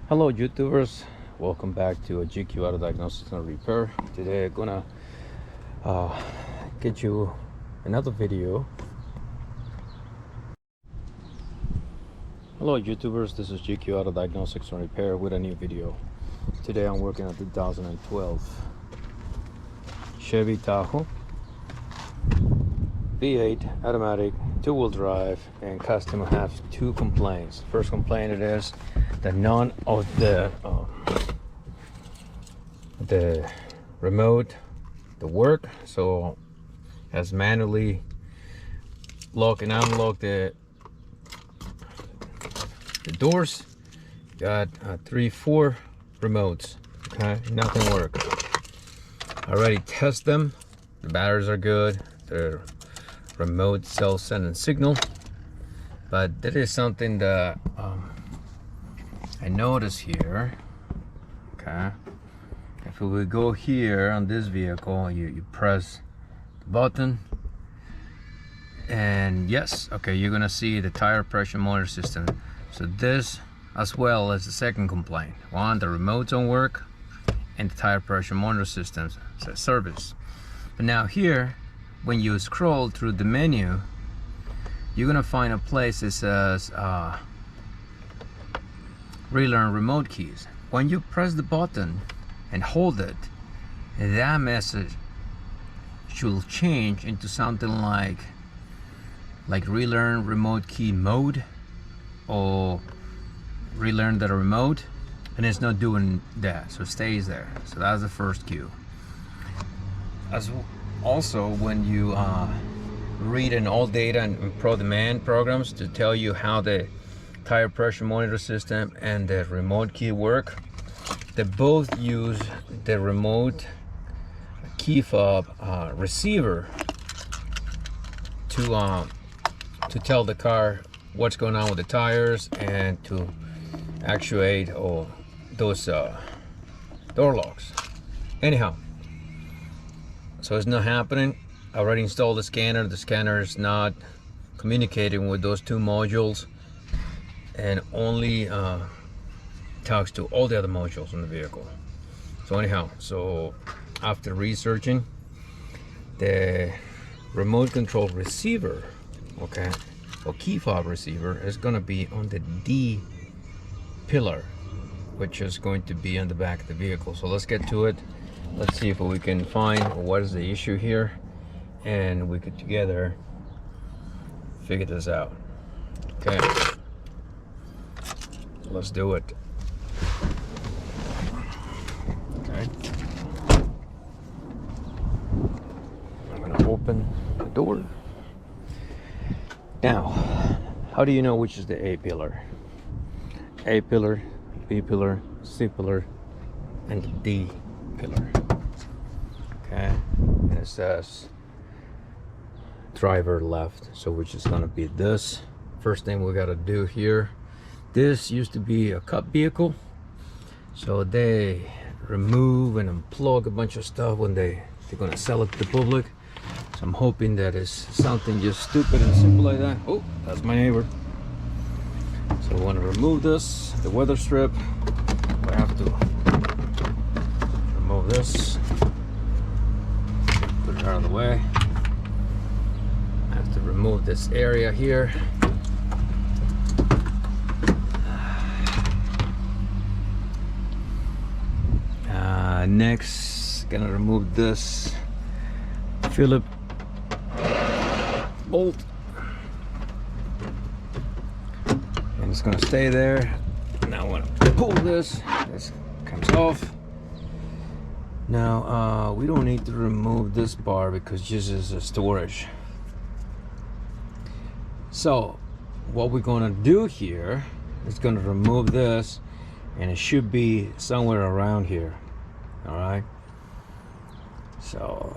Hello YouTubers, welcome back to a GQ Auto Diagnosis and Repair. Today I'm gonna get you another video. Hello YouTubers, this is GQ Auto Diagnostics and Repair with a new video. Today I'm working on 2012 Chevy Tahoe V8 automatic, two-wheel drive, and customer has two complaints. First complaint it is that none of the remote the work, so has manually lock and unlock the doors. Got 3-4 remotes. Okay, nothing work. Already test them. The batteries are good. The remote cell sending signal, but there is something that I notice here. Okay, if we go here on this vehicle, you press the button, and yes, okay, you're gonna see the tire pressure monitor system. So this, as well as the second complaint, one, the remotes don't work, and the tire pressure monitor system says service. But now here, when you scroll through the menu, you're gonna find a place that says relearn remote keys. When you press the button and hold it, that message should change into something like relearn remote key mode or relearn the remote, and it's not doing that, so it stays there. So that's the first cue. Also, when you read in all data and pro demand programs to tell you how the tire pressure monitor system and the remote key work, they both use the remote key fob receiver to tell the car what's going on with the tires and to actuate those door locks. Anyhow, so it's not happening. I already installed the scanner. The scanner is not communicating with those two modules and only talks to all the other modules in the vehicle. So anyhow, so after researching, the remote control receiver, okay, or key fob receiver, is going to be on the D pillar, which is going to be on the back of the vehicle. So let's get to it. Let's see if we can find what is the issue here, and we could together figure this out. Okay, let's do it. Okay, I'm gonna open the door. Now, how do you know which is the A pillar? A pillar, B pillar, C pillar, and the D pillar. Okay, and it says driver left, so which is gonna be this. First thing we gotta do here, this used to be a cup vehicle, so they remove and unplug a bunch of stuff when they're gonna sell it to the public. So I'm hoping that is something just stupid and simple like that. Oh, that's my neighbor. So I want to remove this, the weather strip. I have to remove this, put it out of the way. I have to remove this area here. Next, gonna remove this Philip bolt, and it's gonna stay there. Now I want to pull this. This comes off. Now we don't need to remove this bar because this is a storage. So what we're gonna do here is gonna remove this, and it should be somewhere around here. All right, so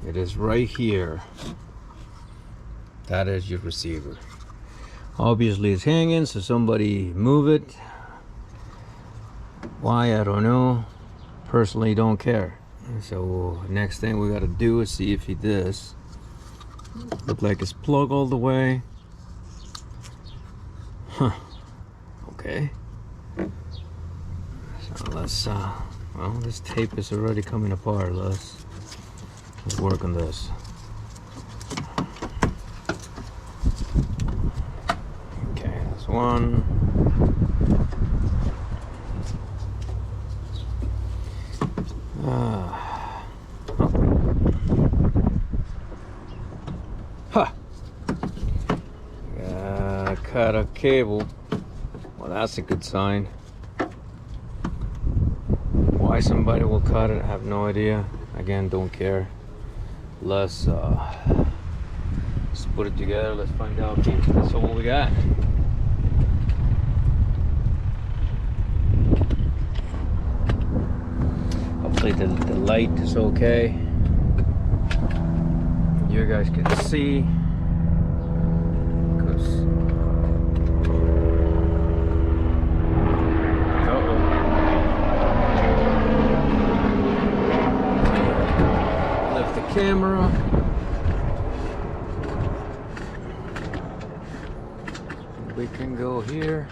it is right here. That is your receiver. Obviously it's hanging, so somebody move it. Why, I don't know. personally don't care. So next thing we gotta do is see if this look like it's plugged all the way. Huh. Okay. So let's well, this tape is already coming apart. Let's work on this. Okay, that's one. Cut a cable. Well, that's a good sign. Why somebody will cut it, I have no idea. Again, don't care. Let's put it together. Let's find out. That's all we got. Hopefully the light is okay. You guys can see. Camera. We can go here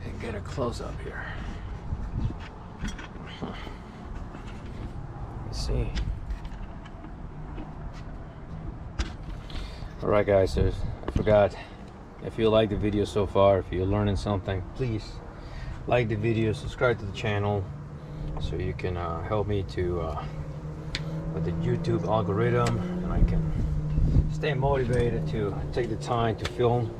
and get a close up here. Let's see. All right, guys. So I forgot. If you like the video so far, if you're learning something, please like the video, subscribe to the channel, so you can help me to with the YouTube algorithm, and I can stay motivated to take the time to film,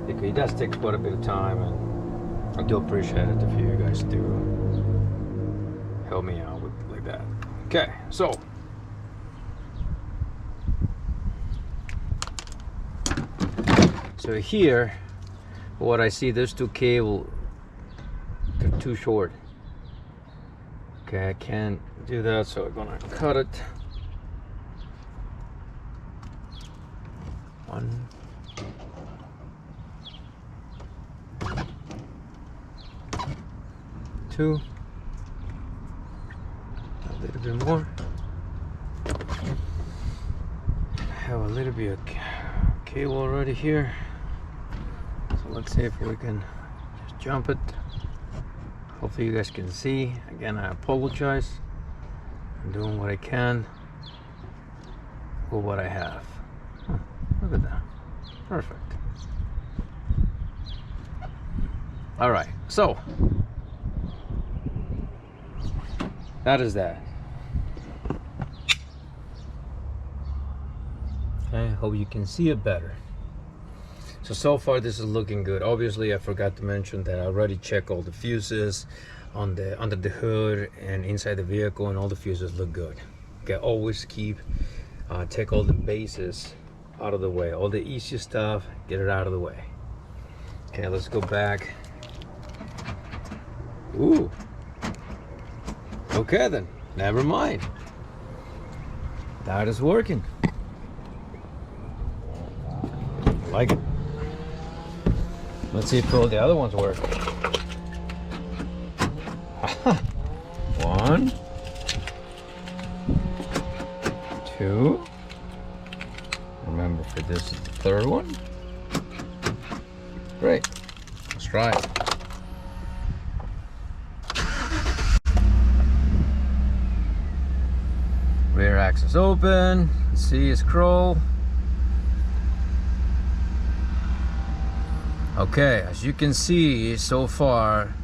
because it does take quite a bit of time, and I do appreciate it if you guys do help me out with like that. Okay, so here, what I see, there's two cables, they're too short. Okay, I can't do that, so I'm gonna cut it. One. Two. A little bit more. I have a little bit of cable already here. So let's see if we can just jump it. Hopefully you guys can see. Again, I apologize. I'm doing what I can with what I have. Look at that. Perfect. All right, so that is that. Okay, hope you can see it better. So far this is looking good. Obviously I forgot to mention that I already checked all the fuses on the under the hood and inside the vehicle, and all the fuses look good. Okay, always take all the bases out of the way, all the easy stuff, get it out of the way. Okay, let's go back. Ooh, okay then, never mind, that is working. Like it. Let's see if all the other ones work. One, two. Remember, for this is the third one. Great. Let's try it. Rear axle open. Let's see, scroll. Okay, as you can see, so far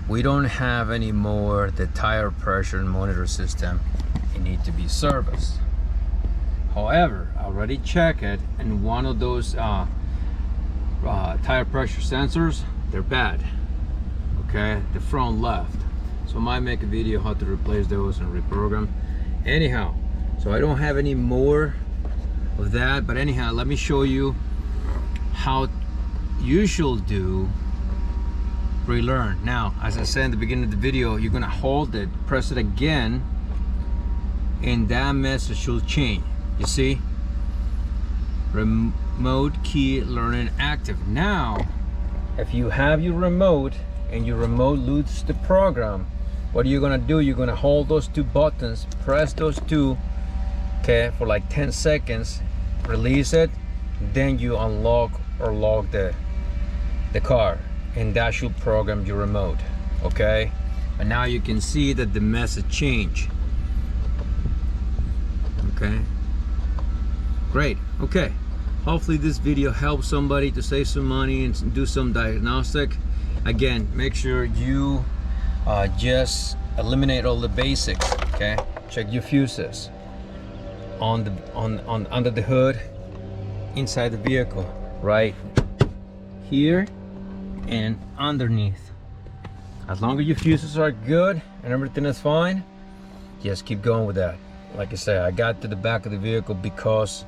we don't have any more the tire pressure monitor system. It needs to be serviced. However, I already checked it, and one of those tire pressure sensors, they're bad. Okay, the front left. So I might make a video how to replace those and reprogram. Anyhow, so I don't have any more of that, but anyhow, let me show you how you should do relearn. Now, as I said in the beginning of the video, you're gonna hold it, press it again, and that message should change. You see, remote key learning active. Now if you have your remote and you remote lose the program, what are you gonna do? You're gonna hold those two buttons, press those two, okay, for like 10 seconds, release it, then you unlock or lock the car, and that should program your remote. Okay, and now you can see that the message changed. Okay, great. Okay, hopefully this video helps somebody to save some money and do some diagnostic. Again, make sure you just eliminate all the basics. Okay, check your fuses on the under the hood, inside the vehicle, right here and underneath. As long as your fuses are good and everything is fine, just keep going with that. Like I said, I got to the back of the vehicle because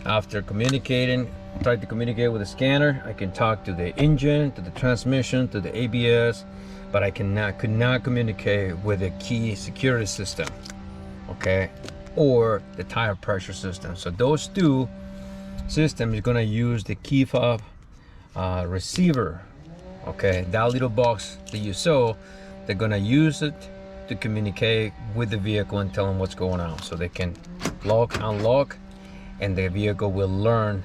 after tried to communicate with the scanner, I can talk to the engine, to the transmission, to the ABS, but I could not communicate with the key security system, okay, or the tire pressure system. So those two systems are gonna use the key fob receiver. Okay, that little box that you saw, they're gonna use it to communicate with the vehicle and tell them what's going on, so they can lock, unlock, and the vehicle will learn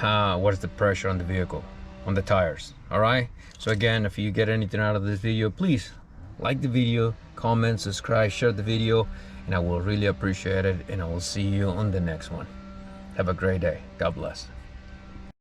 what is the pressure on the vehicle, on the tires. All right, so again, if you get anything out of this video, please like the video, comment, subscribe, share the video, and I will really appreciate it, and I will see you on the next one. Have a great day. God bless.